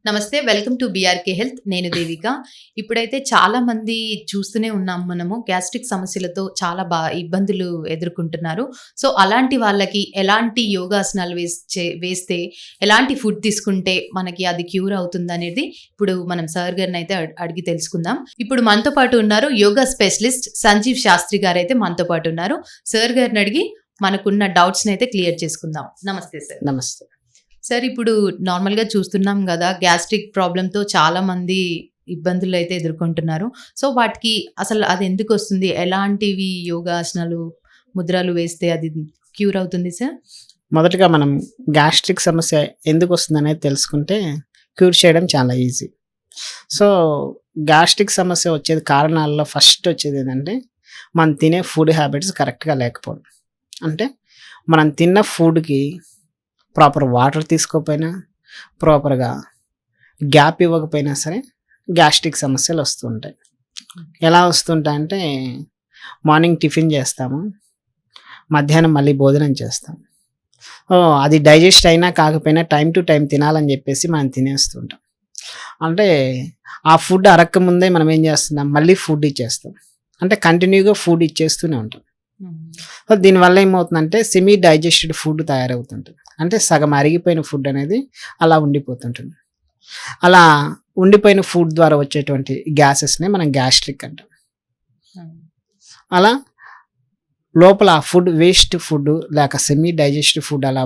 నమస్తే. Welcome to BRK health. నేను దేవిక. ఇప్పుడైతే చాలా మంది చూస్తూనే ఉన్నాం మనము. గ్యాస్ట్రిక్ సమస్యలతో చాలా ఇబ్బందులు ఎదుర్కొంటున్నారు. సో, అలాంటి వాళ్ళకి ఎలాంటి యోగాసనాలు వేస్తే ఎలాంటి ఫుడ్ తీసుకుంటే మనకి అది క్యూర్ అవుతుందనేది ఇప్పుడు మనం సార్ గారినైతే అడిగి తెలుసుకుందాం. ఇప్పుడు మనతో పాటు ఉన్నారు యోగా స్పెషలిస్ట్ సంజీవ్ శాస్త్రి గారైతే మనతో పాటు ఉన్నారు. సార్ గారిని అడిగి మనకున్న డౌట్స్‌నైతే క్లియర్ చేసుకుందాం. నమస్తే సార్. నమస్తే. సార్ ఇప్పుడు నార్మల్‌గా చూస్తున్నాం గదా! గ్యాస్ట్రిక్ ప్రాబ్లమ్‌తో చాలా మంది ఇబ్బందులైతే ఎదుర్కొంటున్నారు. సో, వాటికి అసలు అది ఎందుకొస్తుంది? ఎలాంటివి యోగాసనాలు, ముద్రలు వేస్తే అది క్యూర్ అవుతుంది సార్? మొదటగా మనం గ్యాస్ట్రిక్ సమస్య ఎందుకొస్తుందనేది తెలుసుకుంటే క్యూర్ చేయడం చాలా ఈజీ. సో, గ్యాస్ట్రిక్ సమస్య వచ్చేది కారణాల్లో ఫస్ట్ వచ్చేదేంటంటే, మనం తినే ఫుడ్ హ్యాబిట్స్ కరెక్ట్‌గా లేకపోవడం. అంటే మనం తిన్న ఫుడ్‌కి ప్రాపర్ వాటర్ తీసుకోకపోయినా, ప్రాపర్‌గా గ్యాప్ ఇవ్వకపోయినా సరే గ్యాస్ట్రిక్ సమస్యలు వస్తూ ఉంటాయి. ఎలా వస్తుంటాయంటే, మార్నింగ్ టిఫిన్ చేస్తాము, మధ్యాహ్నం మళ్ళీ భోజనం చేస్తాం. అది డైజెస్ట్ అయినా కాకపోయినా టైం టు టైం తినాలని చెప్పేసి మనం తినేస్తుంటాం. అంటే ఆ ఫుడ్ అరక్కముందే మనం ఏం చేస్తున్నాం, మళ్ళీ ఫుడ్ ఇచ్చేస్తాం. అంటే కంటిన్యూగా ఫుడ్ ఇచ్చేస్తూనే ఉంటాం. సో, దీనివల్ల ఏమవుతుందంటే సెమీ డైజెస్టెడ్ ఫుడ్ తయారవుతుంటుంది. అంటే సగం అరిగిపోయిన ఫుడ్ అనేది అలా ఉండిపోతుంటుంది. అలా ఉండిపోయిన ఫుడ్ ద్వారా వచ్చేటువంటి గ్యాసెస్‌నే మనం గ్యాస్ట్రిక్ అంటాం. అలా లోపల ఫుడ్ వేస్ట్ ఫుడ్ లేక సెమీ డైజెస్టెడ్ ఫుడ్ అలా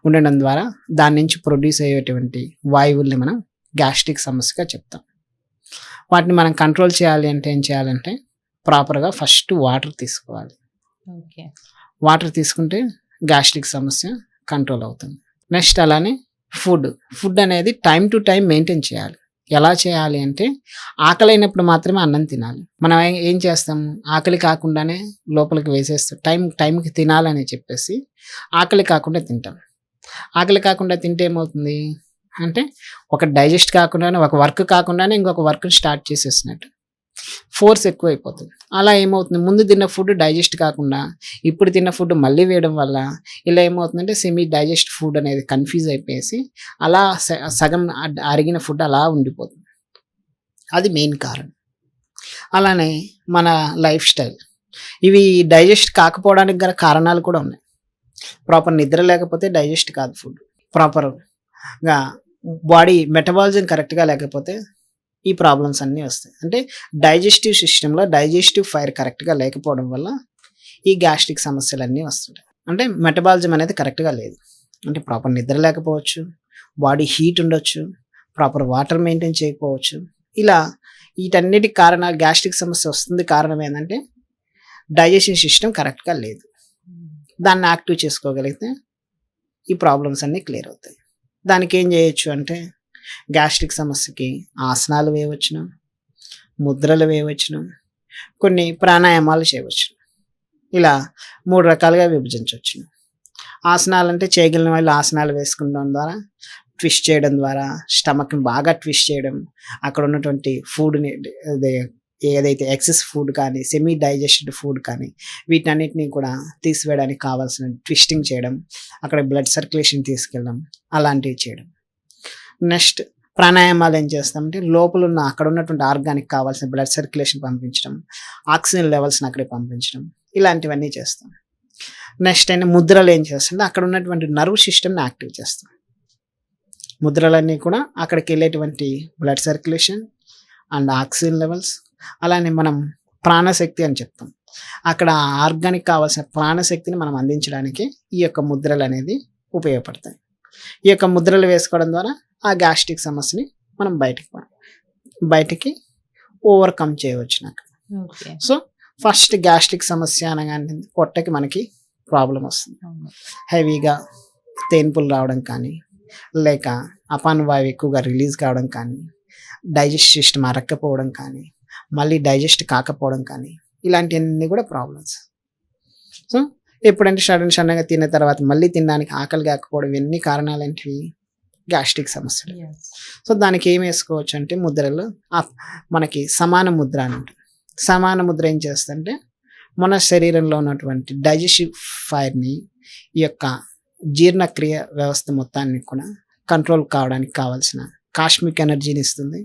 ఉండడం ద్వారా దాని నుంచి ప్రొడ్యూస్ అయ్యేటువంటి వాయువుల్ని మనం గ్యాస్ట్రిక్ సమస్యగా చెప్తాం. వాటిని మనం కంట్రోల్ చేయాలి అంటే ఏం చేయాలంటే, ప్రాపర్‌గా ఫస్ట్ వాటర్ తీసుకోవాలి. ఓకే. వాటర్ తీసుకుంటే గ్యాస్ట్రిక్ సమస్య కంట్రోల్ అవుతుంది. నెక్స్ట్ అలానే ఫుడ్ అనేది టైం టు టైం మెయింటైన్ చేయాలి. ఎలా చేయాలి అంటే, ఆకలైనప్పుడు మాత్రమే అన్నం తినాలి. మనం ఏం చేస్తాం, ఆకలి కాకుండానే లోపలికి వేసేస్తాం. టైంకి తినాలని చెప్పేసి ఆకలి కాకుండా తింటాం. ఆకలి కాకుండా తింటే ఏమవుతుంది అంటే, ఒక డైజెస్ట్ కాకుండానే, ఒక వర్క్ కాకుండానే ఇంకొక వర్క్‌ని స్టార్ట్ చేసేసినట్టు. ఫోర్స్ ఎక్కువైపోతుంది. అలా ఏమవుతుంది, ముందు తిన్న ఫుడ్ డైజెస్ట్ కాకుండా ఇప్పుడు తిన్న ఫుడ్ మళ్ళీ వేయడం వల్ల ఇలా ఏమవుతుందంటే సెమీ డైజెస్ట్ ఫుడ్ అనేది కన్ఫ్యూజ్ అయిపోయేసి అలా సగం అరిగిన ఫుడ్ అలా ఉండిపోతుంది. అది మెయిన్ కారణం. అలానే మన లైఫ్ స్టైల్, ఇవి డైజెస్ట్ కాకపోవడానికి గల కారణాలు కూడా ఉన్నాయి. ప్రాపర్ నిద్ర లేకపోతే డైజెస్ట్ కాదు ఫుడ్. ప్రాపర్‌గా బాడీ మెటబాలిజం కరెక్ట్‌గా లేకపోతే ఈ ప్రాబ్లమ్స్ అన్నీ వస్తాయి. అంటే డైజెస్టివ్ సిస్టంలో డైజెస్టివ్ ఫైర్ కరెక్ట్‌గా లేకపోవడం వల్ల ఈ గ్యాస్ట్రిక్ సమస్యలన్నీ వస్తుంటాయి. అంటే మెటబాలిజం అనేది కరెక్ట్‌గా లేదు. అంటే ప్రాపర్ నిద్ర లేకపోవచ్చు, బాడీ హీట్ ఉండొచ్చు, ప్రాపర్ వాటర్ మెయింటైన్ చేయకపోవచ్చు. ఇలా వీటన్నిటికి కారణాలు, గ్యాస్ట్రిక్ సమస్య వస్తుంది కారణం ఏంటంటే డైజెషన్ సిస్టమ్ కరెక్ట్‌గా లేదు. దాన్ని యాక్టివ్ చేసుకోగలిగితే ఈ ప్రాబ్లమ్స్ అన్నీ క్లియర్ అవుతాయి. దానికి ఏం చేయొచ్చు అంటే, గ్యాస్ట్రిక్ సమస్యకి ఆసనాలు వేయవచ్చును, ముద్రలు వేయవచ్చును, కొన్ని ప్రాణాయామాలు చేయవచ్చును. ఇలా 3 రకాలుగా విభజించవచ్చును. ఆసనాలు అంటే చేయగలిగిన వాళ్ళు ఆసనాలు వేసుకోవడం ద్వారా, ట్విస్ట్ చేయడం ద్వారా, స్టమక్‌ని బాగా ట్విస్ట్ చేయడం, అక్కడ ఉన్నటువంటి ఫుడ్‌ని ఏదైతే ఎక్సెస్ ఫుడ్ కానీ, సెమీ డైజెస్టెడ్ ఫుడ్ కానీ వీటన్నిటిని కూడా తీసివేయడానికి కావాల్సిన ట్విస్టింగ్ చేయడం, అక్కడ బ్లడ్ సర్క్యులేషన్ తీసుకెళ్ళడం, అలాంటివి చేయడం. నెక్స్ట్ ప్రాణాయామాలు ఏం చేస్తామంటే, లోపల ఉన్న అక్కడ ఉన్నటువంటి ఆర్గానిక్ కావాల్సిన బ్లడ్ సర్క్యులేషన్ పంపించడం, ఆక్సిజన్ లెవెల్స్ని అక్కడికి పంపించడం, ఇలాంటివన్నీ చేస్తాం. నెక్స్ట్ అయినా ముద్రలు ఏం చేస్తామంటే, అక్కడ ఉన్నటువంటి నర్వ్ సిస్టమ్ని యాక్టివ్ చేస్తాం. ముద్రలన్నీ కూడా అక్కడికి వెళ్ళేటువంటి blood circulation and oxygen levels, అలానే మనం ప్రాణశక్తి అని చెప్తాం. అక్కడ ఆర్గానిక్ కావాల్సిన ప్రాణశక్తిని మనం అందించడానికి ఈ యొక్క ముద్రలు అనేది ఉపయోగపడతాయి. ఈ యొక్క ముద్రలు వేసుకోవడం ద్వారా ఆ గ్యాస్ట్రిక్ సమస్యని మనం బయటికి ఓవర్కమ్ చేయవచ్చు నాకు. సో, ఫస్ట్ గ్యాస్ట్రిక్ సమస్య అనగానే పొట్టకి మనకి ప్రాబ్లం వస్తుంది. హెవీగా తేన్పులు రావడం కానీ, లేక అపాన్ వాయువు ఎక్కువగా రిలీజ్ కావడం కానీ, డైజెస్ట్ సిస్టమ్ అరక్కపోవడం కానీ, మళ్ళీ డైజెస్ట్ కాకపోవడం కానీ, ఇలాంటివన్నీ కూడా ప్రాబ్లమ్స్. సో, ఎప్పుడంటే సడన్గా తిన్న తర్వాత మళ్ళీ తినడానికి ఆకలి కాకపోవడం, ఇవన్నీ కారణాలు ఏంటివి, గ్యాస్ట్రిక్ సమస్యలు. సో, దానికి ఏం వేసుకోవచ్చు అంటే, ముద్రలో మనకి సమాన ముద్ర అని ఉంటుంది. సమాన ముద్ర ఏం చేస్తుందంటే, మన శరీరంలో ఉన్నటువంటి డైజెస్టివ్ ఫైర్ని, ఈ యొక్క జీర్ణక్రియ వ్యవస్థ మొత్తాన్ని కూడా కంట్రోల్ కావడానికి కావాల్సిన కాస్మిక్ ఎనర్జీని ఇస్తుంది.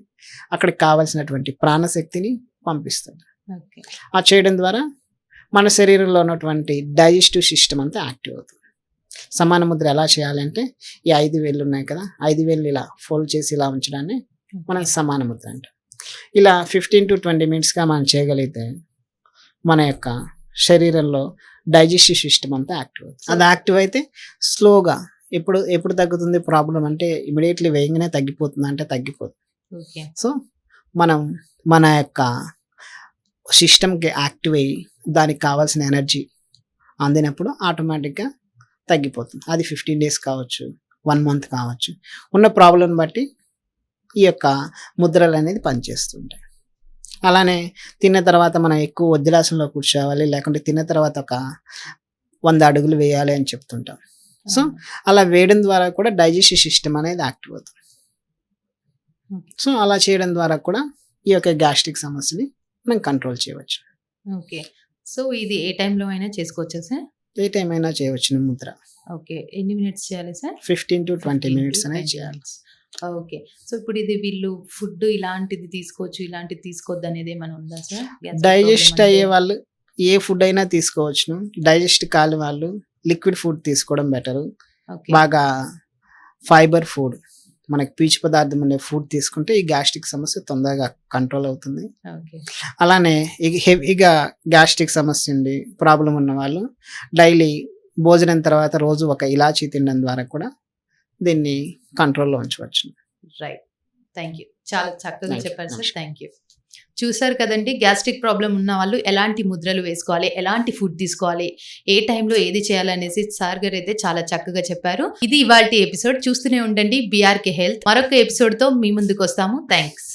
అక్కడికి కావాల్సినటువంటి ప్రాణశక్తిని పంపిస్తుంది. ఓకే. ఆ చేయడం ద్వారా మన శరీరంలో ఉన్నటువంటి డైజెస్టివ్ సిస్టమ్ అంతా యాక్టివ్ అవుతుంది. సమాన ముద్ర ఎలా చేయాలంటే ఈ 5 వేళ్ళు ఉన్నాయి కదా, 5 వేళ్ళు ఇలా ఫోల్డ్ చేసి ఇలా ఉంచడాన్ని మనం సమాన ముద్ర అంటాం. ఇలా 15 to 20 మినిట్స్గా మనం చేయగలిగితే మన యొక్క శరీరంలో డైజెస్టివ్ సిస్టమ్ అంతా యాక్టివ్ అవుతుంది. అది యాక్టివ్ అయితే స్లోగా ఎప్పుడు తగ్గుతుంది ప్రాబ్లం అంటే ఇమీడియట్లీ వేయంగానే తగ్గిపోతుంది అంటే తగ్గిపోతుంది. ఓకే. సో మనం మన యొక్క సిస్టమ్కి యాక్టివ్ అయ్యి దానికి కావాల్సిన ఎనర్జీ అందినప్పుడు ఆటోమేటిక్గా తగ్గిపోతుంది. అది 15 days కావచ్చు, 1 month కావచ్చు. ఉన్న ప్రాబ్లం బట్టి ఈ యొక్క ముద్రలు అనేది పనిచేస్తుంటాయి. అలానే తిన్న తర్వాత మనం ఎక్కువ వజ్రాసనంలో కూర్చోవాలి, లేకుంటే తిన్న తర్వాత ఒక 100 అడుగులు వేయాలి అని చెప్తుంటాం. సో అలా వేయడం ద్వారా కూడా డైజెస్టివ్ సిస్టమ్ అనేది యాక్టివ్ అవుతుంది. సో అలా చేయడం ద్వారా కూడా ఈ యొక్క గ్యాస్ట్రిక్ సమస్యని మనం కంట్రోల్ చేయవచ్చు. ఓకే. సో ఇది ఏ టైంలో అయినా చేసుకోవచ్చా సార్? ఏ టైం అయినా చేయవచ్చు ముద్ర. ఓకే. ఎన్ని మినిట్స్ చేయాలి సార్? 15 to 20 15 minutes to అనేది 20 చేయాలి. minutes. ఓకే. సో ఇప్పుడు ఇది వీళ్ళు ఫుడ్ ఇలాంటిది తీసుకోవచ్చు, ఇలాంటిది తీసుకోవద్దు అనేది ఏమైనా ఉందా సార్? డైజెస్ట్ అయ్యే వాళ్ళు ఏ ఫుడ్ అయినా తీసుకోవచ్చును. డైజెస్ట్ కాని వాళ్ళు లిక్విడ్ ఫుడ్ తీసుకోవడం బెటరు. బాగా ఫైబర్ ఫుడ్, మనకి పీచు పదార్థం ఉండే ఫుడ్ తీసుకుంటే ఈ గ్యాస్ట్రిక్ సమస్య తొందరగా కంట్రోల్ అవుతుంది. అలానే హెవీగా గ్యాస్ట్రిక్ సమస్య ఉండి ప్రాబ్లం ఉన్న వాళ్ళు డైలీ భోజనం తర్వాత రోజు ఒక ఇలాచీ తినడం ద్వారా కూడా దీన్ని కంట్రోల్లో ఉంచవచ్చు. రైట్. Thank you. చాలా చక్కగా Thank you. చెప్పారు సార్. నమస్తే. Thank you. చూసారు కదండి, గ్యాస్ట్రిక్ ప్రాబ్లం ఉన్న వాళ్ళు ఎలాంటి ముద్రలు వేసుకోవాలి, ఎలాంటి ఫుడ్ తీసుకోవాలి, ఏ టైంలో ఏది చేయాలనేసి సార్ గారు అయితే చాలా చక్కగా చెప్పారు. ఇది ఇవాల్టి ఎపిసోడ్. చూస్తూనే ఉండండి బీఆర్కే హెల్త్. మరొక ఎపిసోడ్తో మీ ముందుకు వస్తాము. థ్యాంక్స్.